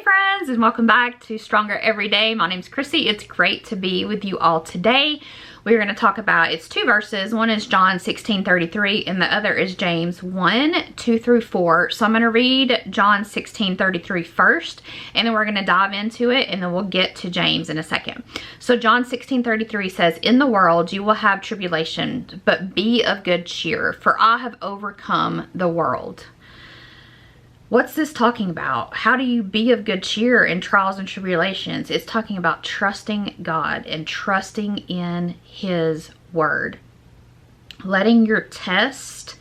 friends, and welcome back to Stronger Every Day. My name's Chrissy. It's great to be with you all today. We're going to talk about, it's two verses. One is John 16:33 and the other is James 1:2-4. So I'm going to read John 16:33 first, and then we're going to dive into it, and then we'll get to James in a second. So John 16:33 says, "In the world you will have tribulation, but be of good cheer, for I have overcome the world." What's this talking about? How do you be of good cheer in trials and tribulations? It's talking about trusting God and trusting in His Word. Letting your test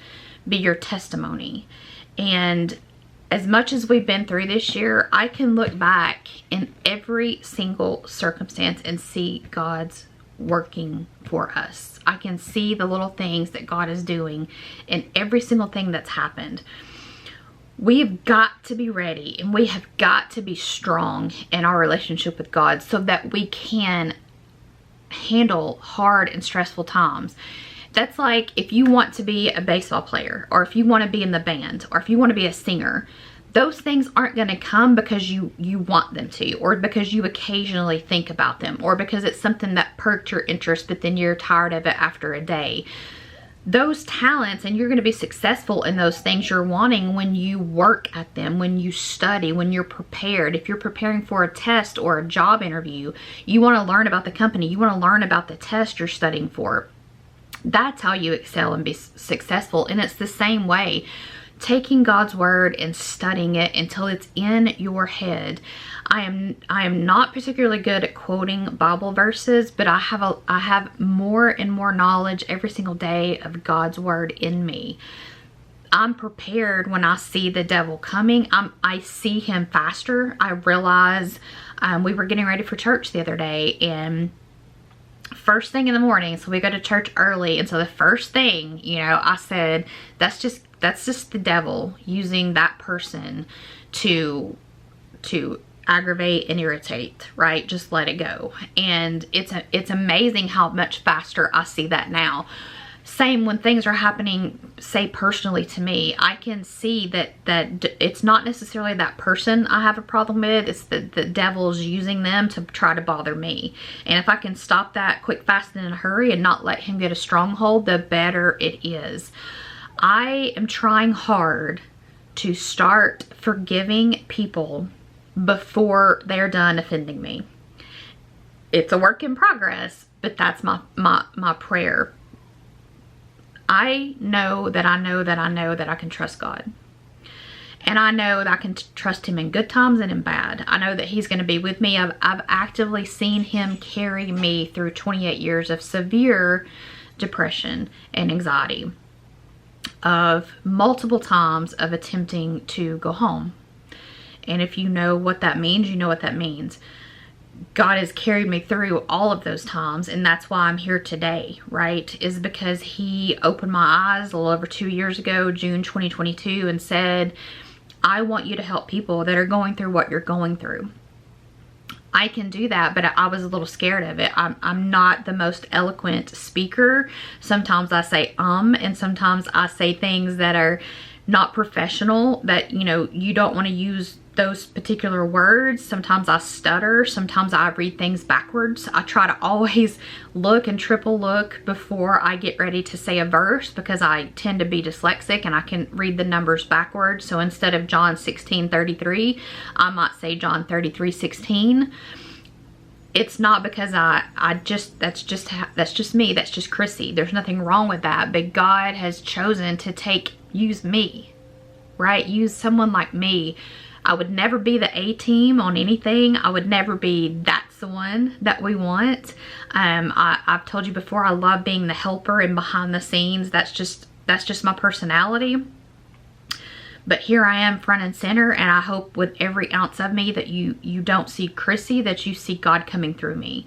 be your testimony. And as much as we've been through this year, I can look back in every single circumstance and see God's working for us. I can see the little things that God is doing in every single thing that's happened. We've got to be ready, and we have got to be strong in our relationship with God so that we can handle hard and stressful times. That's like if you want to be a baseball player, or if you want to be in the band, or if you want to be a singer. Those things aren't going to come because you want them to, or because you occasionally think about them, or because it's something that perked your interest but then you're tired of it after a day. Those talents, and you're going to be successful in those things you're wanting when you work at them, when you study, when you're prepared. If you're preparing for a test or a job interview, you want to learn about the company, you want to learn about the test you're studying for. That's how you excel and be successful. And it's the same way. Taking God's word and studying it until it's in your head. I am not particularly good at quoting Bible verses, but I have more and more knowledge every single day of God's word in me. I'm prepared when I see the devil coming. I see him faster. I realize we were getting ready for church the other day, and first thing in the morning, so we go to church early, and so the first thing, I said, that's just the devil using that person to aggravate and irritate, right? Just let it go. And it's amazing how much faster I see that now. Same when things are happening, say personally to me, I can see that it's not necessarily that person I have a problem with, it's the devil's using them to try to bother me. And if I can stop that quick, fast, and in a hurry and not let him get a stronghold, the better it is. I am trying hard to start forgiving people before they're done offending me. It's a work in progress, but that's my prayer. I know that I can trust God. And I know that I can trust Him in good times and in bad. I know that He's going to be with me. I've actively seen Him carry me through 28 years of severe depression and anxiety, of multiple times of attempting to go home. And if you know what that means, you know what that means. God has carried me through all of those times, and that's why I'm here today, right? Is because He opened my eyes a little over 2 years ago, June 2022, and said, I want you to help people that are going through what you're going through. I can do that, but I was a little scared of it. I'm not the most eloquent speaker. Sometimes I say and sometimes I say things that are not professional, that you don't want to use those particular words. Sometimes I stutter. Sometimes I read things backwards. I try to always look and triple look before I get ready to say a verse, because I tend to be dyslexic and I can read the numbers backwards. So instead of John 16:33, I might say John 33:16. It's not because that's just me. That's just Chrissy. There's nothing wrong with that. But God has chosen to use me, right? Use someone like me. I would never be the A team on anything. I would never be that's the one that we want. I've told you before, I love being the helper and behind the scenes. That's just my personality. But here I am front and center, and I hope with every ounce of me that you don't see Chrissy, that you see God coming through me.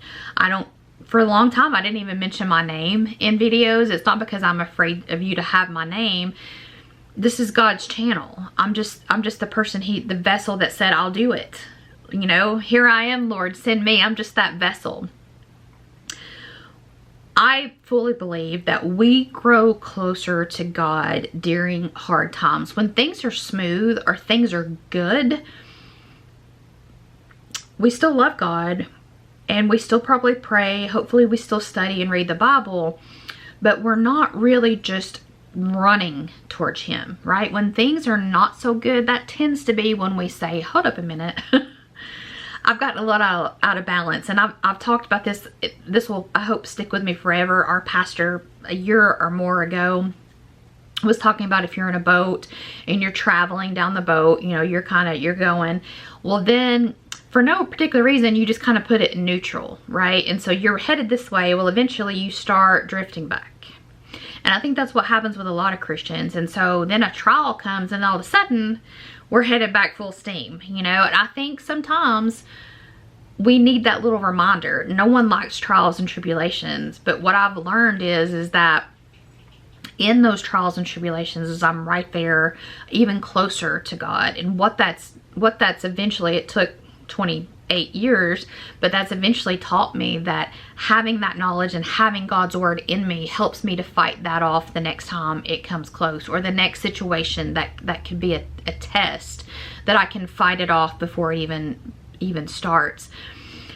For a long time, I didn't even mention my name in videos. It's not because I'm afraid of you to have my name. This is God's channel. I'm just the person, the vessel that said, I'll do it. Here I am, Lord, send me. I'm just that vessel. I fully believe that we grow closer to God during hard times. When things are smooth or things are good, we still love God and we still probably pray. Hopefully we still study and read the Bible, but we're not really just running towards Him, right? When things are not so good, that tends to be when we say, hold up a minute. I've gotten a lot out of balance, and I've talked about this. This will, I hope, stick with me forever. Our pastor a year or more ago was talking about if you're in a boat and you're traveling down the boat, you know, you're going, well, then for no particular reason, you just kind of put it in neutral, right? And so you're headed this way. Well, eventually you start drifting back. And I think that's what happens with a lot of Christians. And so then a trial comes and all of a sudden we're headed back full steam, you know? And I think sometimes we need that little reminder. No one likes trials and tribulations, but what I've learned is that in those trials and tribulations is I'm right there, even closer to God. And what that's eventually, it took 28 years, but that's eventually taught me that having that knowledge and having God's word in me helps me to fight that off the next time it comes close, or the next situation that could be a test, that I can fight it off before it even starts.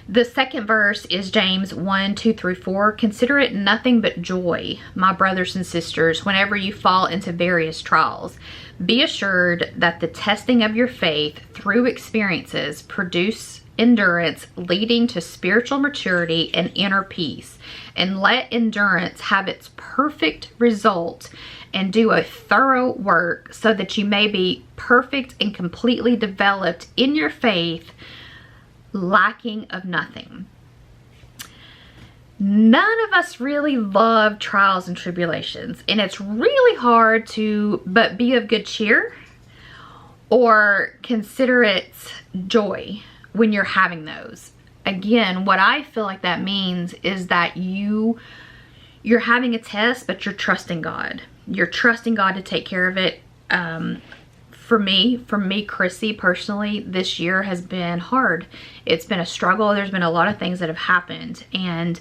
The second verse is James 1:2-4. Consider it nothing but joy, my brothers and sisters, whenever you fall into various trials. Be assured that the testing of your faith through experiences produce endurance, leading to spiritual maturity and inner peace. And let endurance have its perfect result and do a thorough work, so that you may be perfect and completely developed in your faith, lacking of nothing. None of us really love trials and tribulations, and it's really hard to but be of good cheer or consider it joy when you're having those. Again, what I feel like that means is that you're having a test, but you're trusting God. You're trusting God to take care of it. For me, Chrissy, personally, this year has been hard. It's been a struggle. There's been a lot of things that have happened. And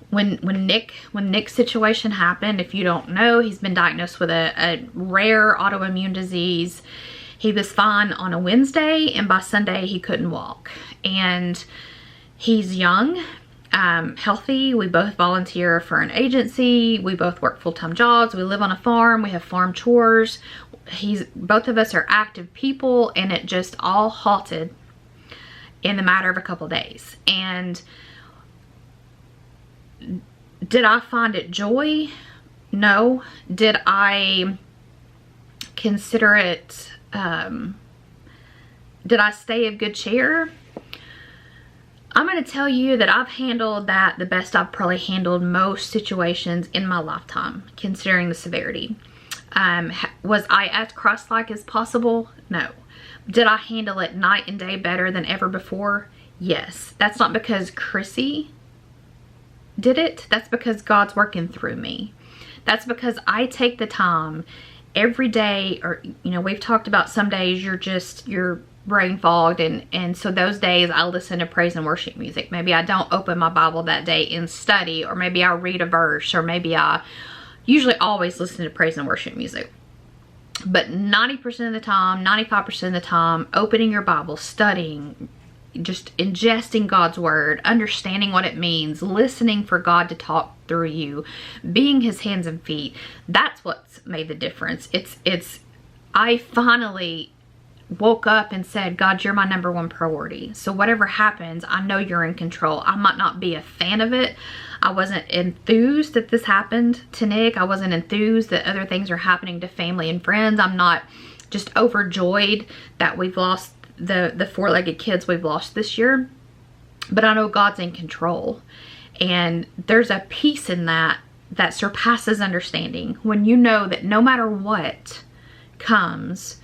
when Nick's situation happened, if you don't know, he's been diagnosed with a rare autoimmune disease. He was fine on a Wednesday, and by Sunday he couldn't walk. And he's young, healthy. We both volunteer for an agency. We both work full-time jobs. We live on a farm. We have farm chores. Both of us are active people, and it just all halted in the matter of a couple days. And did I find it joy? No. Did I consider it, did I stay of good cheer? I'm going to tell you that I've handled that the best I've probably handled most situations in my lifetime, considering the severity. Was I as Christ-like as possible? No. Did I handle it night and day better than ever before? Yes. That's not because Chrissy did it. That's because God's working through me. That's because I take the time every day, or, you know, we've talked about some days you're brain fogged, and so those days I listen to praise and worship music. Maybe I don't open my Bible that day and study, or maybe I read a verse, or maybe I usually always listen to praise and worship music. But 90% of the time, 95% of the time, opening your Bible, studying, just ingesting God's word, understanding what it means, listening for God to talk through you, being his hands and feet, that's what's made the difference. I finally woke up and said, God, you're my number one priority. So whatever happens, I know you're in control. I might not be a fan of it. I wasn't enthused that this happened to Nick. I wasn't enthused that other things are happening to family and friends. I'm not just overjoyed that we've lost the four-legged kids we've lost this year. But I know God's in control. And there's a peace in that surpasses understanding. When you know that no matter what comes,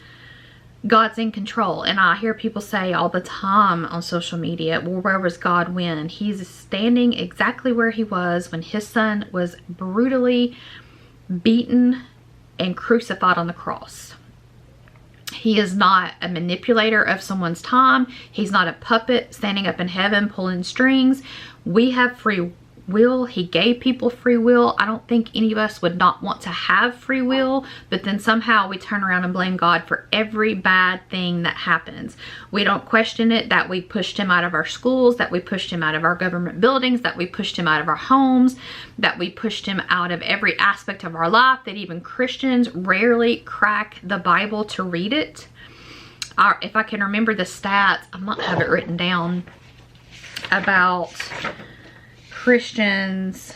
God's in control. And I hear people say all the time on social media, well, where was God when? He's standing exactly where he was when his son was brutally beaten and crucified on the cross. He is not a manipulator of someone's time. He's not a puppet standing up in heaven pulling strings. We have free will. He gave people free will. I don't think any of us would not want to have free will, but then somehow we turn around and blame God for every bad thing that happens. We don't question it, that we pushed him out of our schools, that we pushed him out of our government buildings, that we pushed him out of our homes, that we pushed him out of every aspect of our life, that even Christians rarely crack the Bible to read it. If I can remember the stats, I might have it written down, about Christians.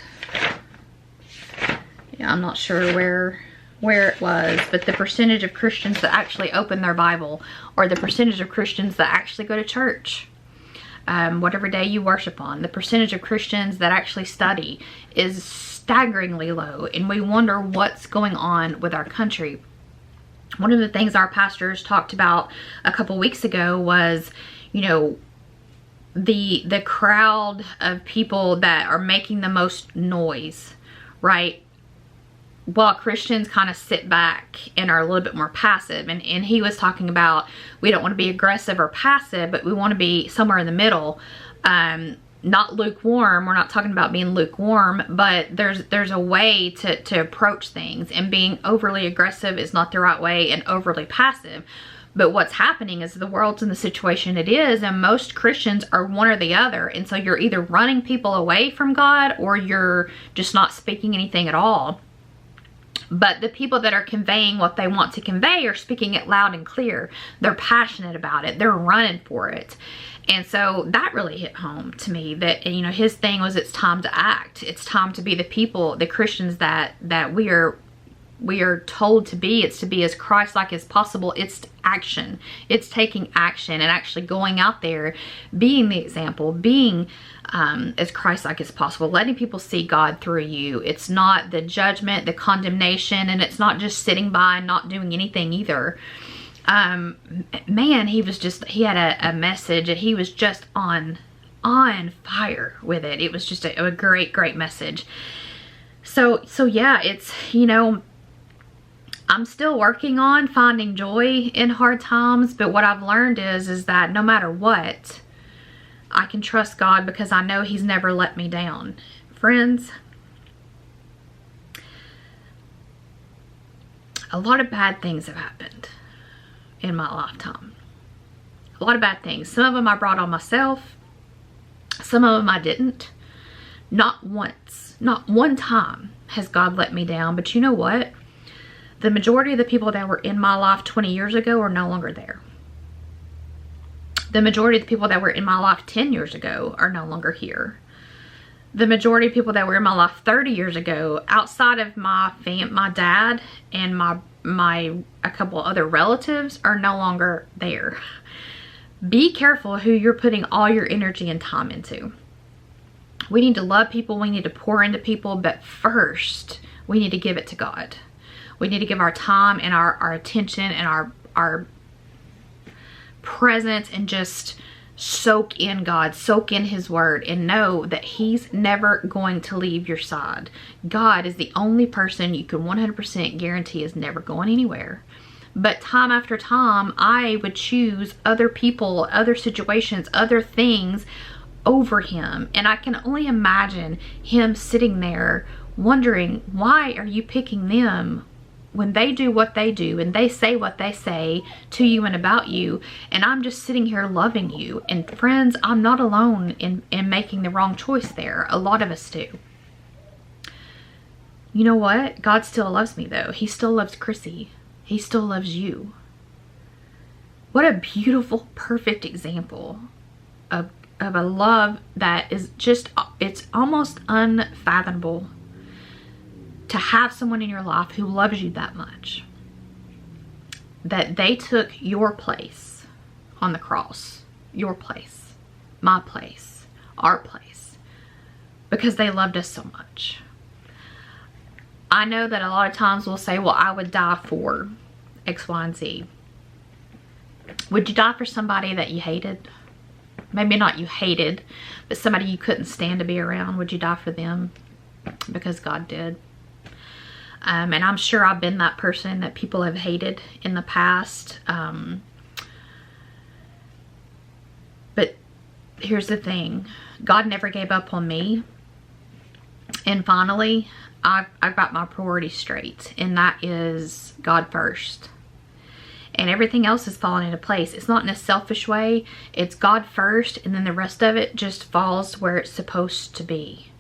Yeah, I'm not sure where it was, but the percentage of Christians that actually open their Bible, or the percentage of Christians that actually go to church, whatever day you worship on, the percentage of Christians that actually study is staggeringly low, and we wonder what's going on with our country. One of the things our pastors talked about a couple weeks ago was, you know, the crowd of people that are making the most noise, right? While Christians kind of sit back and are a little bit more passive. And he was talking about, we don't want to be aggressive or passive, but we want to be somewhere in the middle. Not lukewarm. We're not talking about being lukewarm, but there's a way to approach things, and being overly aggressive is not the right way, and overly passive. But what's happening is the world's in the situation it is, and most Christians are one or the other. And so you're either running people away from God, or you're just not speaking anything at all. But the people that are conveying what they want to convey are speaking it loud and clear. They're passionate about it. They're running for it. And so that really hit home to me, that, you know, his thing was, it's time to act. It's time to be the people, the Christians that we are told to be. It's to be as Christ-like as possible. It's action. It's taking action and actually going out there, being the example, being as Christ-like as possible, letting people see God through you. It's not the judgment, the condemnation, and it's not just sitting by and not doing anything either. Man, he had a message, and he was just on fire with it. It was just a great message. So yeah, it's, you know, I'm still working on finding joy in hard times, but what I've learned is that no matter what, I can trust God, because I know he's never let me down. Friends, a lot of bad things have happened in my lifetime. A lot of bad things. Some of them I brought on myself. Some of them I didn't. Not once, not one time has God let me down. But you know what? The majority of the people that were in my life 20 years ago are no longer there. The majority of the people that were in my life 10 years ago are no longer here. The majority of people that were in my life 30 years ago, outside of my dad and a couple other relatives, are no longer there. Be careful who you're putting all your energy and time into. We need to love people. We need to pour into people. But first, we need to give it to God. We need to give our time and our attention and our presence, and just soak in God, soak in his word, and know that he's never going to leave your side. God is the only person you can 100% guarantee is never going anywhere. But time after time, I would choose other people, other situations, other things over him. And I can only imagine him sitting there wondering, why are you picking them when they do what they do and they say what they say to you and about you, and I'm just sitting here loving you? And friends, I'm not alone in making the wrong choice there. A lot of us do. You know what? God still loves me though. He still loves Chrissy. He still loves you. What a beautiful, perfect example of a love that is just, it's almost unfathomable to have someone in your life who loves you that much, that they took your place on the cross, your place, my place, our place, because they loved us so much. I know that a lot of times we'll say, well, I would die for X, Y, and Z. Would you die for somebody that you hated? Maybe not you hated, but somebody you couldn't stand to be around. Would you die for them? Because God did. And I'm sure I've been that person that people have hated in the past. But here's the thing. God never gave up on me. And finally, I've got my priorities straight, and that is God first. And everything else is falling into place. It's not in a selfish way. It's God first, and then the rest of it just falls where it's supposed to be.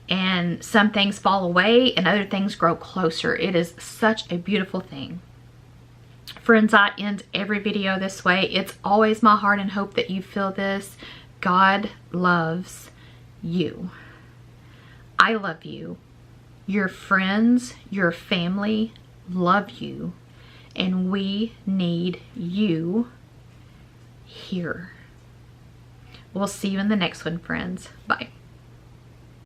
And some things fall away and other things grow closer. It is such a beautiful thing. Friends, I end every video this way. It's always my heart and hope that you feel this. God loves you. I love you. Your friends, your family love you. And we need you here. We'll see you in the next one, friends. Bye.